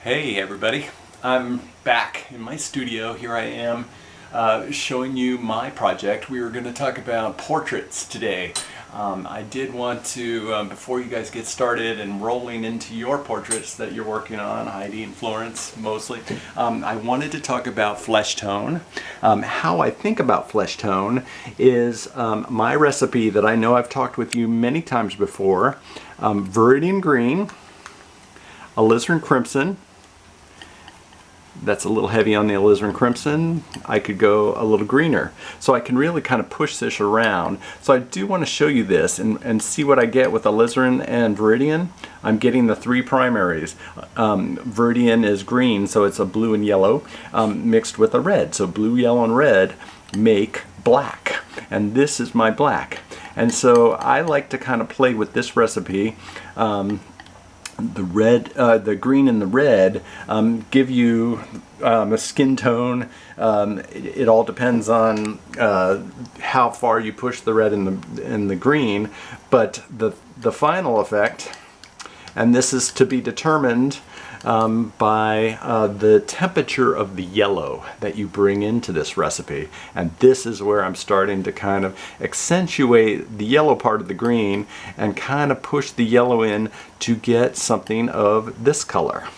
Hey everybody, I'm back in my studio. Here I am showing you my project. We were going to talk about portraits today. I did want to, before you guys get started and rolling into your portraits that you're working on, Heidi and Florence mostly, I wanted to talk about flesh tone. How I think about flesh tone is my recipe that I know I've talked with you many times before. Viridian green, alizarin crimson. That's a little heavy on the alizarin crimson. I could go a little greener. So I can really kind of push this around. So I do want to show you this and see what I get with alizarin and viridian. I'm getting the three primaries. Viridian is green, so it's a blue and yellow mixed with a red. So blue, yellow, and red make black. And this is my black. And so I like to kind of play with this recipe. The green and the red give you a skin tone. It all depends on how far you push the red and the green, but the final effect, and this is to be determined by the temperature of the yellow that you bring into this recipe. And this is where I'm starting to kind of accentuate the yellow part of the green and kind of push the yellow in to get something of this color.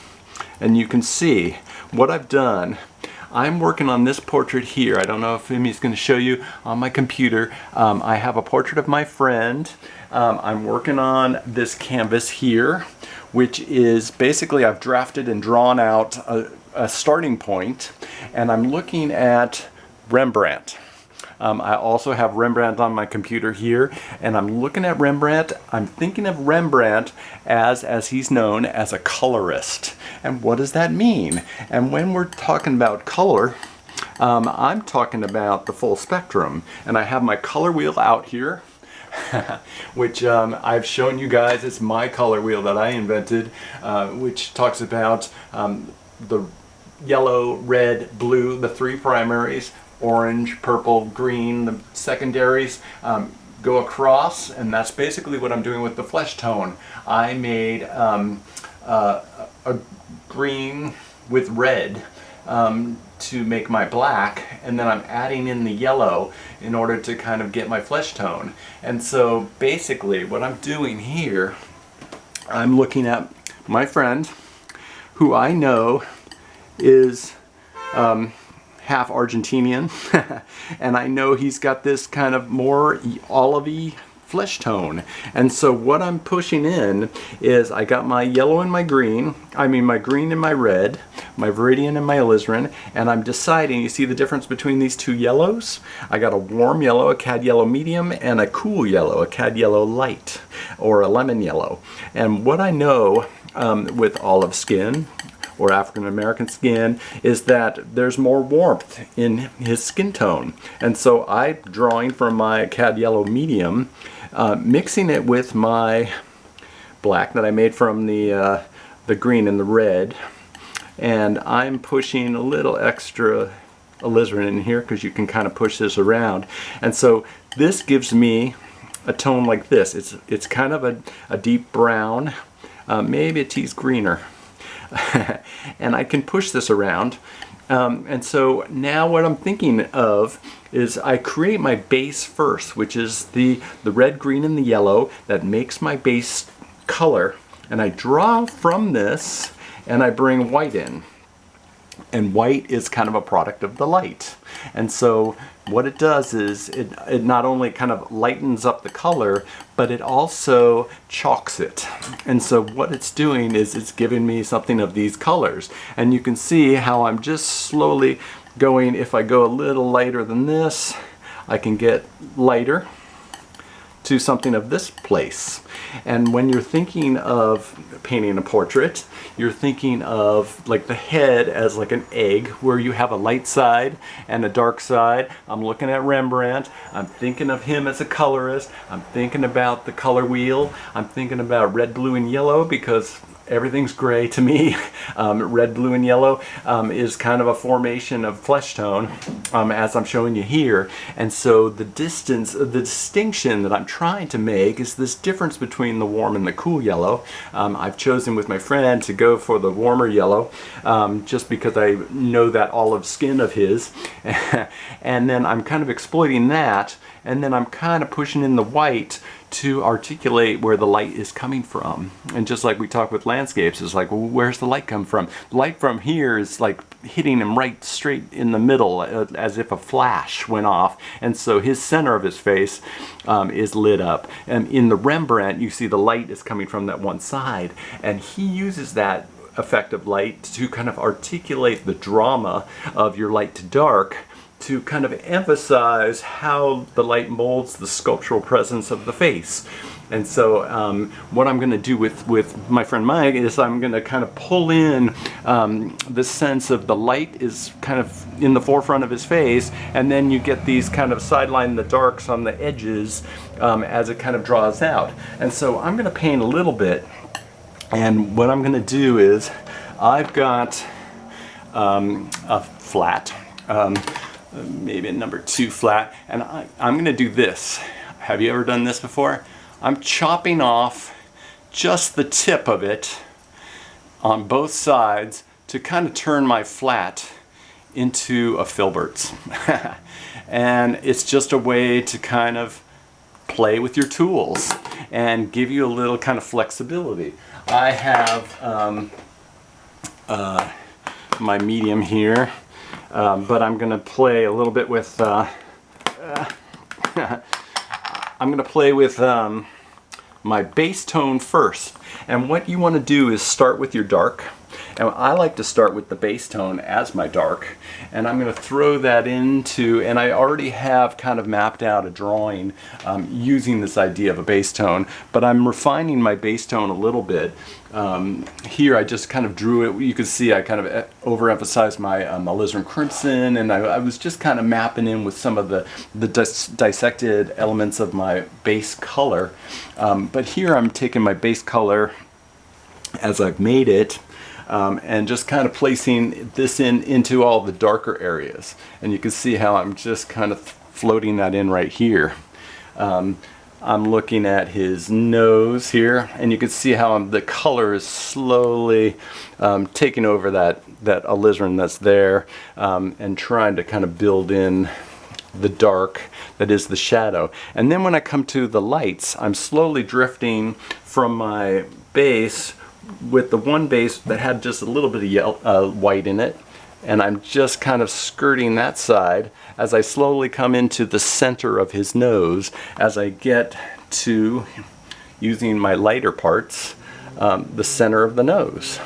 And you can see what I've done. I'm working on this portrait here. I don't know if Emmy's going to show you on my computer. I have a portrait of my friend. I'm working on this canvas here, which is basically I've drafted and drawn out a starting point, and I'm looking at Rembrandt. I also have Rembrandt on my computer here, and I'm looking at Rembrandt. I'm thinking of Rembrandt as he's known as a colorist. And what does that mean? And when we're talking about color, I'm talking about the full spectrum. And I have my color wheel out here, which I've shown you guys. It's my color wheel that I invented, which talks about the yellow, red, blue, the three primaries, orange, purple, green, the secondaries go across, and that's basically what I'm doing with the flesh tone. I made a green with red to make my black, and then I'm adding in the yellow in order to kind of get my flesh tone. And so basically what I'm doing here, I'm looking at my friend who I know is half Argentinian, and I know he's got this kind of more olivey flesh tone. And so what I'm pushing in is I got my yellow and my green, my green and my red, my viridian and my alizarin, and I'm deciding, you see the difference between these two yellows? I got a warm yellow, a cad yellow medium, and a cool yellow, a cad yellow light, or a lemon yellow. And what I know with olive skin, or African American skin, is that there's more warmth in his skin tone. And so I'm drawing from my cad yellow medium, mixing it with my black that I made from the green and the red, and I'm pushing a little extra alizarin in here because you can kind of push this around. And so this gives me a tone like this. It's kind of a deep brown, maybe a tease greener. And I can push this around, and so now what I'm thinking of is I create my base first, which is the red, green, and the yellow that makes my base color, and I draw from this and I bring white in. And white is kind of a product of the light. And so what it does is it not only kind of lightens up the color, but it also chalks it. And so what it's doing is it's giving me something of these colors. And you can see how I'm just slowly going, if I go a little lighter than this, I can get lighter to something of this place. And when you're thinking of painting a portrait, you're thinking of like the head as like an egg where you have a light side and a dark side. I'm looking at Rembrandt. I'm thinking of him as a colorist. I'm thinking about the color wheel. I'm thinking about red, blue, and yellow because everything's gray to me. Red, blue, and yellow is kind of a formation of flesh tone, as I'm showing you here. And so the distinction that I'm trying to make is this difference between the warm and the cool yellow. I've chosen with my friend to go for the warmer yellow, just because I know that olive skin of his. And then I'm kind of exploiting that, and then I'm kind of pushing in the white to articulate where the light is coming from. And just like we talk with landscapes, it's like, well, where's the light come from? The light from here is like hitting him right straight in the middle, as if a flash went off. And so his center of his face is lit up. And in the Rembrandt, you see the light is coming from that one side. And he uses that effect of light to kind of articulate the drama of your light to dark, to kind of emphasize how the light molds the sculptural presence of the face. And so what I'm going to do with my friend Mike is I'm going to kind of pull in the sense of the light is kind of in the forefront of his face, and then you get these kind of sideline the darks on the edges as it kind of draws out. And so I'm going to paint a little bit, and what I'm going to do is I've got a flat, maybe a number 2 flat, and I'm going to do this. Have you ever done this before? I'm chopping off just the tip of it on both sides to kind of turn my flat into a filberts. And it's just a way to kind of play with your tools and give you a little kind of flexibility. I have my medium here. But I'm going to play a little bit with, I'm going to play with my base tone first. And what you want to do is start with your dark. And I like to start with the base tone as my dark. And I'm going to throw that into, and I already have kind of mapped out a drawing using this idea of a base tone, but I'm refining my base tone a little bit. Here I just kind of drew it. You can see I kind of overemphasized my alizarin crimson, and I was just kind of mapping in with some of the dissected elements of my base color. But here I'm taking my base color as I've made it, and just kind of placing this into all the darker areas. And you can see how I'm just kind of floating that in right here. I'm looking at his nose here, and you can see how the color is slowly taking over that alizarin that's there, and trying to kind of build in the dark that is the shadow. And then when I come to the lights, I'm slowly drifting from my base with the one base that had just a little bit of white in it, and I'm just kind of skirting that side as I slowly come into the center of his nose, as I get to, using my lighter parts, the center of the nose.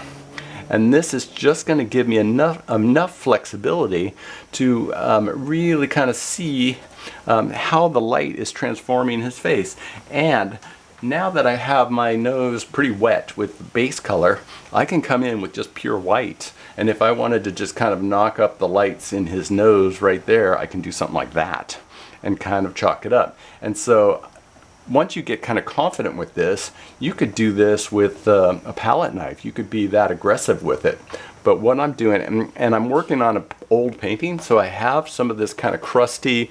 And this is just going to give me enough flexibility to really kind of see how the light is transforming his face. And now that I have my nose pretty wet with base color, I can come in with just pure white. And if I wanted to just kind of knock up the lights in his nose right there, I can do something like that and kind of chalk it up. And so once you get kind of confident with this, you could do this with a palette knife. You could be that aggressive with it. But what I'm doing, and I'm working on an old painting, so I have some of this kind of crusty,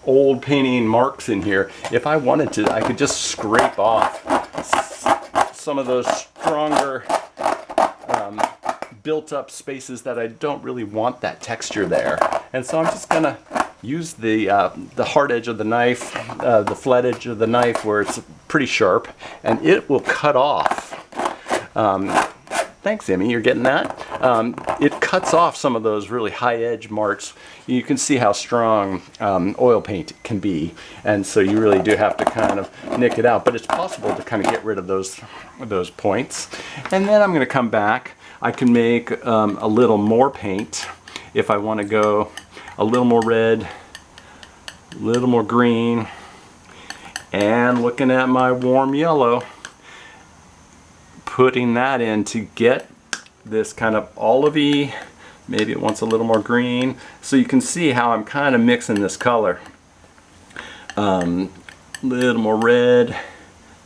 old painting marks in here. If I wanted to, I could just scrape off some of those stronger built up spaces that I don't really want that texture there. And so I'm just gonna use the hard edge of the knife, the flat edge of the knife where it's pretty sharp, and it will cut off. Thanks, Emmy, you're getting that? It cuts off some of those really high edge marks. You can see how strong oil paint can be, and so you really do have to kind of nick it out, but it's possible to kind of get rid of those points. And then I'm going to come back. I can make a little more paint if I want to go a little more red, a little more green, and looking at my warm yellow, putting that in to get this kind of olivey, maybe it wants a little more green. So you can see how I'm kind of mixing this color. Little more red,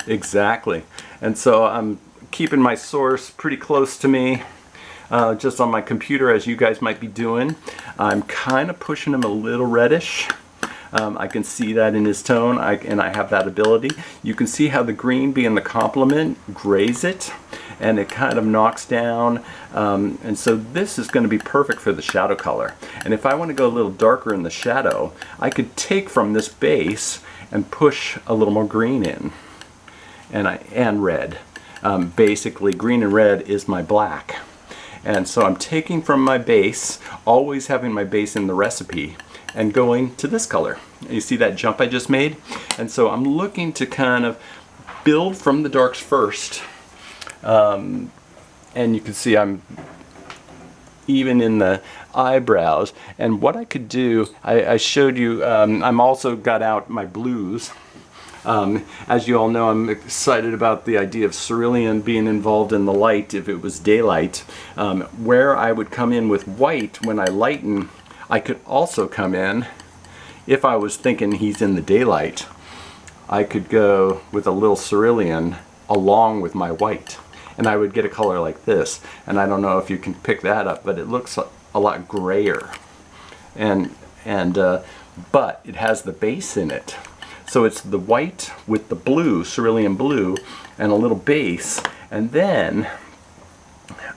exactly. And so I'm keeping my source pretty close to me, just on my computer, as you guys might be doing. I'm kind of pushing them a little reddish, I can see that in his tone, and I have that ability. You can see how the green being the complement grays it, and it kind of knocks down, and so this is going to be perfect for the shadow color. And if I want to go a little darker in the shadow, I could take from this base and push a little more green in, and red. Basically, green and red is my black. And so I'm taking from my base, always having my base in the recipe, and going to this color. You see that jump I just made? And so I'm looking to kind of build from the darks first. And you can see I'm even in the eyebrows. And what I could do, I showed you, I'm also got out my blues. As you all know, I'm excited about the idea of cerulean being involved in the light if it was daylight. Where I would come in with white when I lighten, I could also come in, if I was thinking he's in the daylight, I could go with a little cerulean along with my white. And I would get a color like this. And I don't know if you can pick that up, but it looks a lot grayer. But it has the base in it. So it's the white with the blue, cerulean blue, and a little base. And then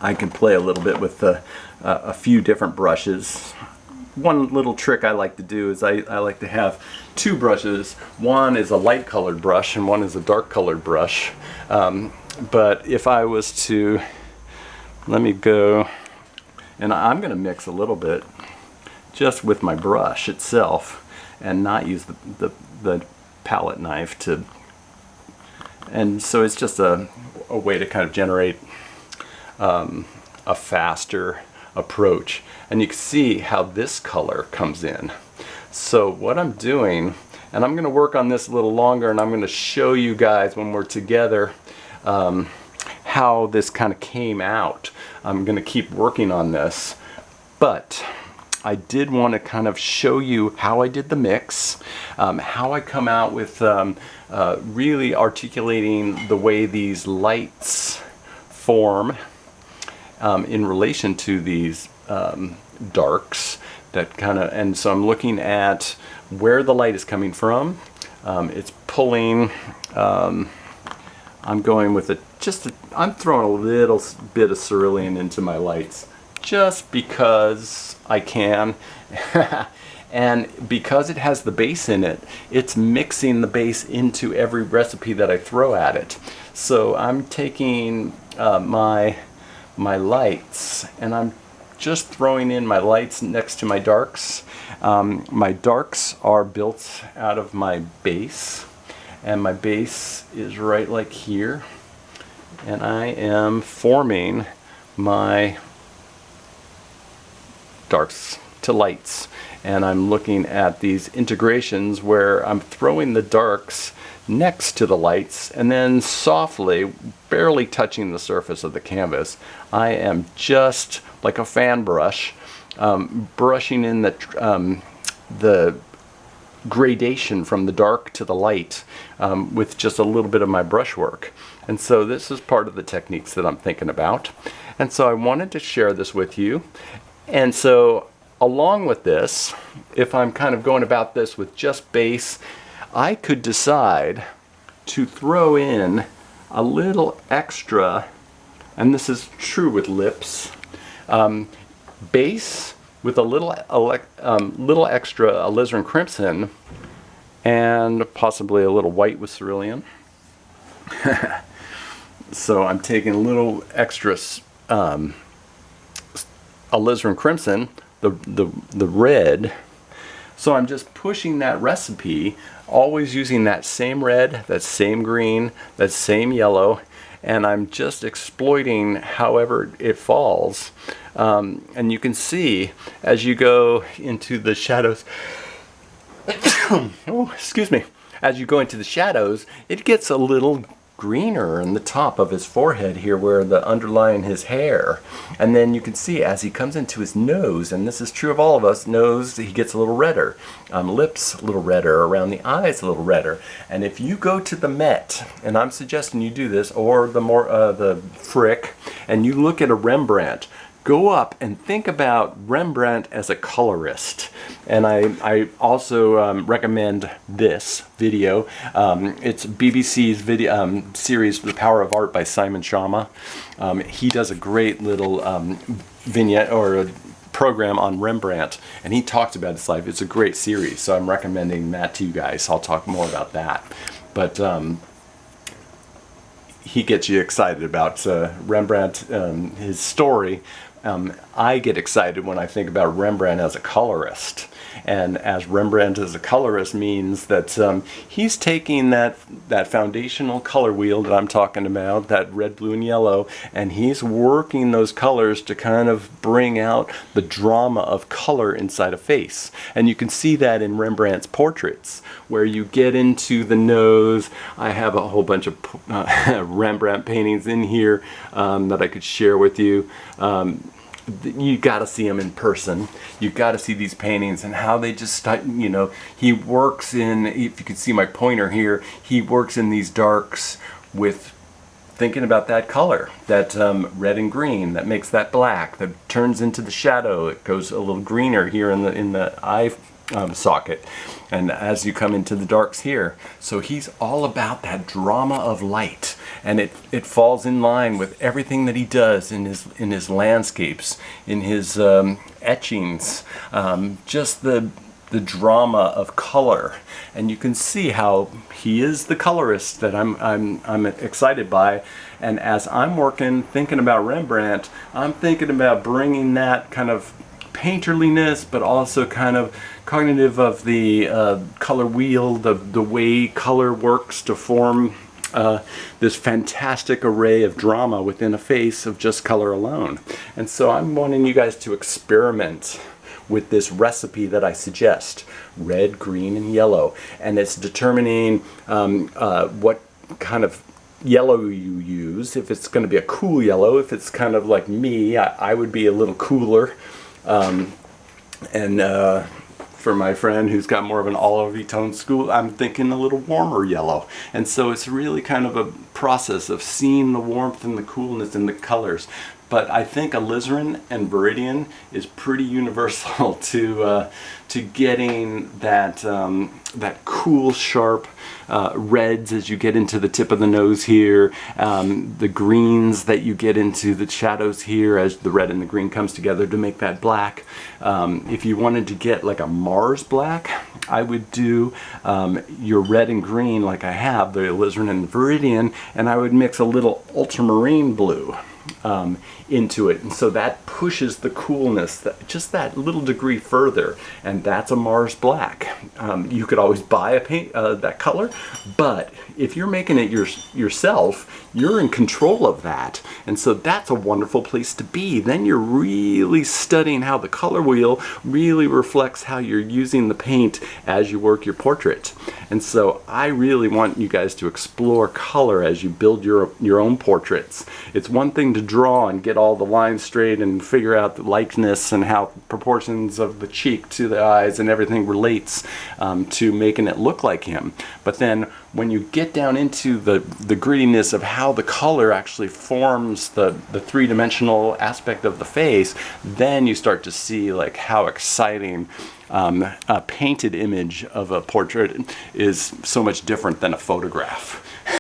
I can play a little bit with a few different brushes. One little trick I like to do is I like to have two brushes. One is a light colored brush and one is a dark colored brush. But if I was to, let me go, and I'm going to mix a little bit just with my brush itself and not use the palette knife to, and so it's just a way to kind of generate a faster approach. And you can see how this color comes in. So what I'm doing, and I'm going to work on this a little longer, and I'm going to show you guys when we're together how this kind of came out. I'm going to keep working on this, but I did want to kind of show you how I did the mix, how I come out with really articulating the way these lights form in relation to these darks that kind of, and so I'm looking at where the light is coming from. It's pulling, I'm going with I'm throwing a little bit of cerulean into my lights just because I can. And because it has the base in it, it's mixing the base into every recipe that I throw at it. So I'm taking my lights, and I'm just throwing in my lights next to my darks. My darks are built out of my base, and my base is right like here, and I am forming my darks to lights, and I'm looking at these integrations where I'm throwing the darks next to the lights and then softly, barely touching the surface of the canvas, I am just like a fan brush brushing in the gradation from the dark to the light with just a little bit of my brush work. And so this is part of the techniques that I'm thinking about, and so I wanted to share this with you. And so along with this, if I'm kind of going about this with just base, I could decide to throw in a little extra, and this is true with lips, base with a little extra alizarin crimson and possibly a little white with cerulean. So I'm taking a little extra alizarin crimson, the red. So I'm just pushing that recipe, always using that same red, that same green, that same yellow, and I'm just exploiting however it falls. And you can see as you go into the shadows, oh, excuse me, as you go into the shadows, it gets a little greener in the top of his forehead here where the underlying his hair. And then you can see as he comes into his nose, and this is true of all of us, nose, he gets a little redder, lips a little redder, around the eyes a little redder. And if you go to the Met, and I'm suggesting you do this, or the Frick, and you look at a Rembrandt, go up and think about Rembrandt as a colorist. And I also recommend this video. It's BBC's video series, The Power of Art by Simon Schama. He does a great little vignette or a program on Rembrandt, and he talks about his life. It's a great series, so I'm recommending that to you guys. I'll talk more about that. But he gets you excited about Rembrandt, his story. I get excited when I think about Rembrandt as a colorist. And as Rembrandt as a colorist means that he's taking that foundational color wheel that I'm talking about, that red, blue, and yellow, and he's working those colors to kind of bring out the drama of color inside a face. And you can see that in Rembrandt's portraits, where you get into the nose. I have a whole bunch of Rembrandt paintings in here that I could share with you. You got to see them in person. You got to see these paintings and how they just, you know, he works in, if you can see my pointer here, he works in these darks with thinking about that color, that red and green, that makes that black, that turns into the shadow. It goes a little greener here in the eye socket, and as you come into the darks here. So he's all about that drama of light, and it falls in line with everything that he does in his landscapes, in his etchings, just the drama of color. And you can see how he is the colorist that I'm excited by. And as I'm working, thinking about Rembrandt, I'm thinking about bringing that kind of painterliness, but also kind of cognitive of the color wheel, the way color works to form this fantastic array of drama within a face of just color alone. And so I'm wanting you guys to experiment with this recipe that I suggest: red, green, and yellow. And it's determining what kind of yellow you use. If it's going to be a cool yellow, if it's kind of like me, I would be a little cooler. For my friend who's got more of an olivey tone school, I'm thinking a little warmer yellow. And so it's really kind of a process of seeing the warmth and the coolness in the colors. But I think alizarin and viridian is pretty universal to getting that that cool, sharp reds as you get into the tip of the nose here, the greens that you get into the shadows here as the red and the green comes together to make that black. If you wanted to get like a Mars black, I would do your red and green like I have, the alizarin and the viridian, and I would mix a little ultramarine blue into it, and so that pushes the coolness just that little degree further, and that's a Mars black. You could always buy a paint that color, but if you're making it yourself, you're in control of that, and so that's a wonderful place to be. Then you're really studying how the color wheel really reflects how you're using the paint as you work your portrait. And so I really want you guys to explore color as you build your own portraits. It's one thing to draw and get all the lines straight and figure out the likeness and how proportions of the cheek to the eyes and everything relates to making it look like him. But then when you get down into the grittiness of how the color actually forms the three-dimensional aspect of the face, then you start to see like how exciting a painted image of a portrait is so much different than a photograph.